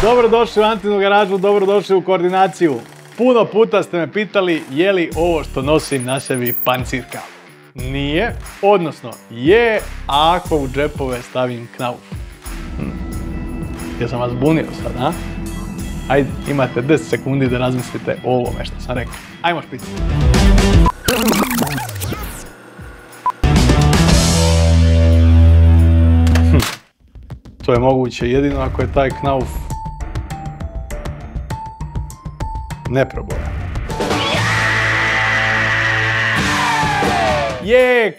Dobrodošli u Antinu garažu, dobrodošli u koordinaciju. Puno puta ste me pitali je li ovo što nosim na sebi pancirka. Nije, odnosno je ako u džepove stavim knauf. Ja sam vas bunio sad, a? Ajde, imate 10 sekundi da razmislite o ovome što sam rekao. Ajmo špici. To je moguće jedino ako je taj knauf neprobojan.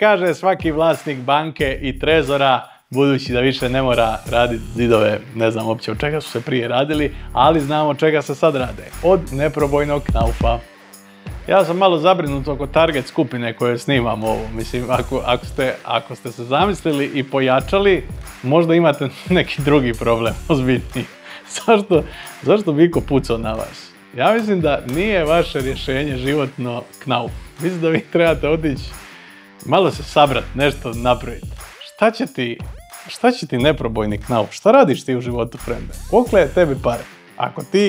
Kaže svaki vlasnik banke i trezora, budući da više ne mora raditi zidove, ne znam uopće od čega su se prije radili, ali znamo od čega se sad rade. Od neprobojnog knaufa. Ja sam malo zabrinut oko target skupine koje snimam ovo. Mislim, ako ste se zamislili i pojačali, možda imate neki drugi problem, ozbiljniji. Zašto bi iko pucao na vas? Ja mislim da nije vaše rješenje životno knauf. Mislim da vi trebate otići, malo se sabrati, nešto napraviti. Šta će ti neprobojni knauf? Šta radiš ti u životu, frende? Koliko je tebi pare?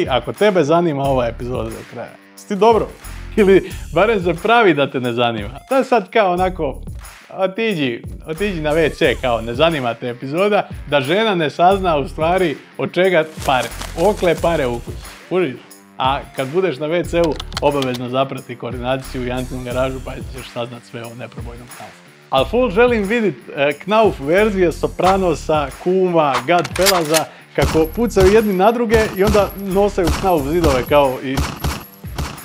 Ako tebe zanima ova epizoda do kraja, si ti dobro? Ili barem se pravi da te ne zanima. To je sad kao onako, otiđi na WC, kao ne zanima te epizoda, da žena ne sazna u stvari od čega pare. Okle pare u kući. Kužiš? A kad budeš na WC-u, obavezno zaprati koordinaciju i Antinu garažu, pa ćeš saznat sve o neprobojnom knaufu. Ali full želim vidjeti knauf verzije Sopranosa, Kuma, Godfellaza, kako pucaju jedni na druge i onda nosaju knauf zidove kao i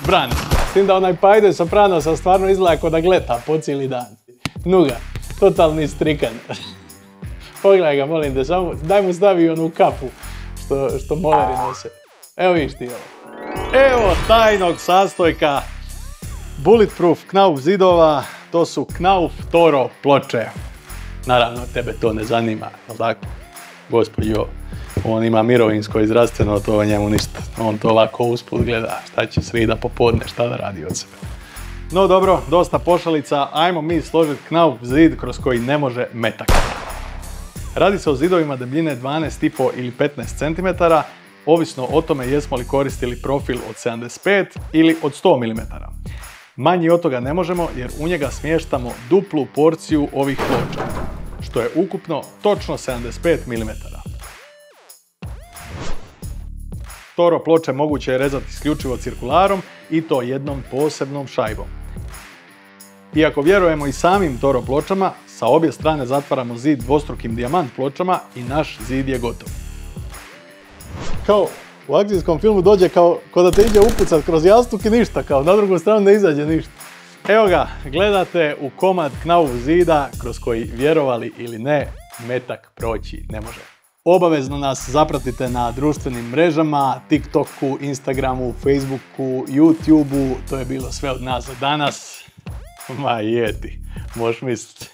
brani. S tim da onaj Pajde Sopranosa stvarno izgleda kao da gleta po cijeli dan. Nuga, totalni strikan. Pogledaj ga, molim te, samo daj mu stavi onu kapu što moleri nose. Evo viš ti ovo. Evo tajnog sastojka Bulletproof knauf zidova, to su knauf Toro ploče. Naravno, tebe to ne zanima, jel tako? Gospođo, on ima mirovinsko i zdravstveno, to njemu ništa. On to lako usput gleda, šta će srida popodne, šta da radi od sebe. No dobro, dosta pošalica, ajmo mi složiti knauf zid kroz koji ne može metak. Radi se o zidovima debljine 12,5 ili 15 cm, ovisno o tome jesmo li koristili profil od 75 ili od 100 mm. Manji od toga ne možemo jer u njega smještamo duplu porciju ovih ploča, što je ukupno točno 75 mm. Toro ploče moguće je rezati isključivo cirkularom i to jednom posebnom šajbom. Iako vjerujemo i samim Toro pločama, sa obje strane zatvaramo zid dvostrukim dijamant pločama i naš zid je gotov. Kao u akcijskom filmu dođe kao da te ide upucat kroz jastuk i ništa, kao na drugu stranu ne izađe ništa. Evo ga, gledate u komad knauf zida kroz koji, vjerovali ili ne, metak proći ne može. Obavezno nas zapratite na društvenim mrežama, TikToku, Instagramu, Facebooku, YouTubeu, to je bilo sve od nas za danas. Ma jeti, možeš misliti.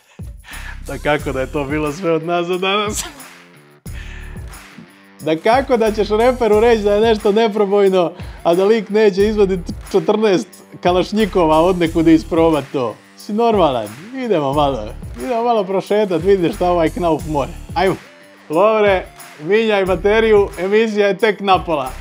Da kako da je to bilo sve od nas za danas? Da kako da ćeš reperu reći da je nešto neprobojno, a da lik neće izvaditi 14 kalašnjikova od nekud isprobat to. Si normalan, idemo malo prošetat, vidiš šta ovaj knauf more. Ajmo, Lovre, minjaj bateriju, emisija je tek napola.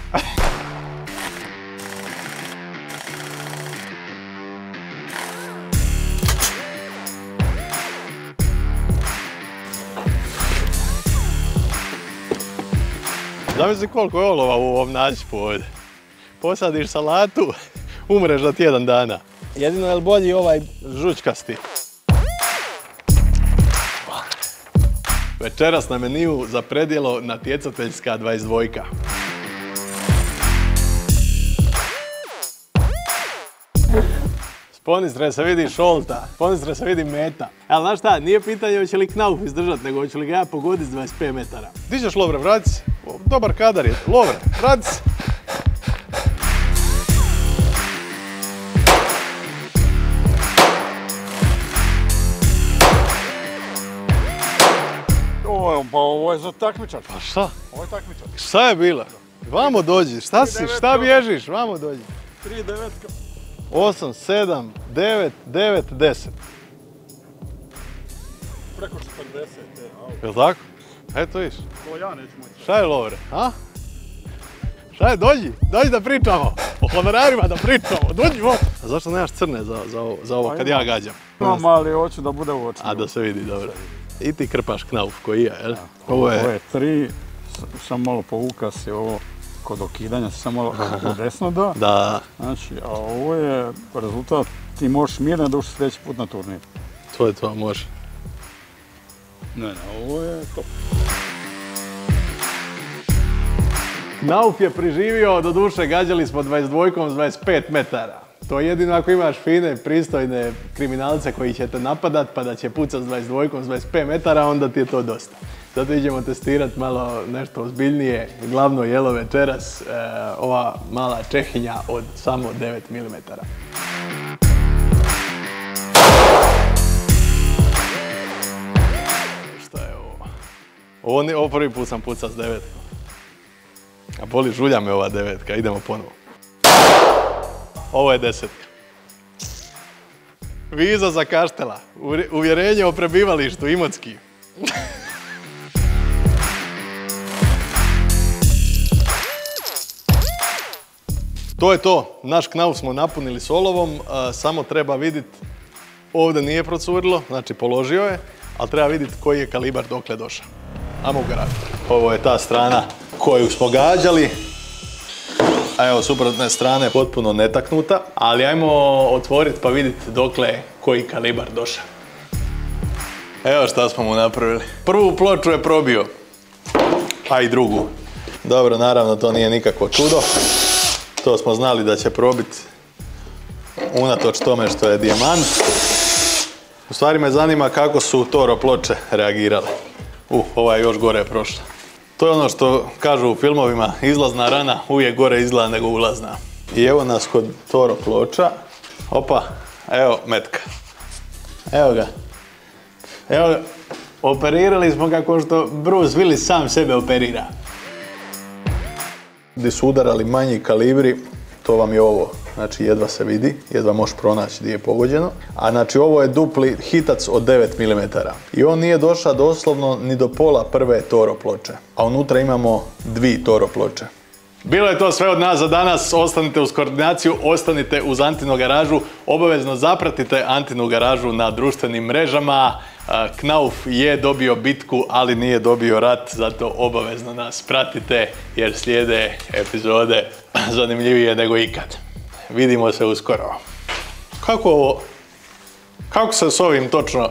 Zamisli koliko je olova u ovom načipu ovdje. Posadiš salatu, umreš za tjedan dana. Jedino je li bolji ovaj žučkasti. Večeras na meniju za predjelo natjecateljska 22. Ponistre se vidi šolta, ponistre se vidi meta. Ali znaš šta, nije pitanje hoće li knauf izdržati, nego hoće li ga ja pogoditi s 25 metara. Di ćeš, Lovre, vrati se. Dobar kadar je. Lovre, vrati se. Pa ovo je za takmičar. Pa šta? Ovo je takmičar. Šta je bilo? Vamo dođi, šta bježiš? Vamo dođi. 3-9. 8, 7, 9, 9, 10. Preko 40. Jel' tako? Eto viš. To ja neću moći. Šta je, Lovre? A? Šta je, dođi da pričamo. O honorarima da pričamo, dođi ovo. A zašto nemaš crne za ovo kad ja gađam? Imam, ali hoću da bude u oči. A da se vidi, dobro. I ti krpaš knauf koji ja, jel? Ovo je 3, sam malo povuka se ovo, kod okidanja se samo malo desno da. Da. Znači, a ovo je rezultat, ti možeš mirno da uši sljedeći put na turnir. To je to, može. Ne, ovo je to. Knauf je preživio, do duše gađali smo 22-kom s 25 metara. To je jedino ako imaš fine, pristojne kriminalce koji će te napadat pa da će pucat s 22-kom s 25 metara, onda ti je to dosta. Zato idemo testirati malo nešto ozbiljnije, glavno jelo večeras, ova mala Čehinja od samo 9 mm. Šta je ovo? Ovo prvi put sam pucao s 9. A boli, žulja me ova 9, idemo ponovo. Ovo je 10. Viza za Kaštela. Uvjerenje o prebivalištu, Imotski. To je to. Naš knauf smo napunili s olovom. Samo treba vidjeti, ovdje nije procurilo, znači položio je, ali treba vidjeti koji je kalibar dokle došao. Ajmo u garažu. Ovo je ta strana koju smo gađali. A evo, suprotne strane potpuno netaknuta, ali ajmo otvoriti pa vidjeti dokle koji kalibar došao. Evo šta smo mu napravili. Prvu ploču je probio, a i drugu. Dobro, naravno to nije nikakvo čudo. To smo znali da će probiti unatoč tome što je dijamant. U stvari me zanima kako su Toro ploče reagirale. Ova je još gore prošla. To je ono što kažu u filmovima, izlazna rana uvijek gore izgleda nego ulazna. I evo nas kod Toro ploča. Opa, evo metka. Evo ga. Evo ga. Operirali smo kako što Bruce Willis sam sebe operira. Gdje su udarali manji kalibri, to vam je ovo. Znači jedva se vidi, jedva možeš pronaći gdje je pogođeno. A znači ovo je dupli hitac od 9 mm. I on nije došao doslovno ni do pola prve Toro ploče. A unutra imamo 2 Toro ploče. Bilo je to sve od nas za danas. Ostanite uz koordinaciju, ostanite uz Antinu garažu. Obavezno zapratite Antinu garažu na društvenim mrežama. Knauf je dobio bitku, ali nije dobio rat, zato obavezno nas pratite jer slijede epizode zanimljivije nego ikad. Vidimo se uskoro. Kako se s ovim točno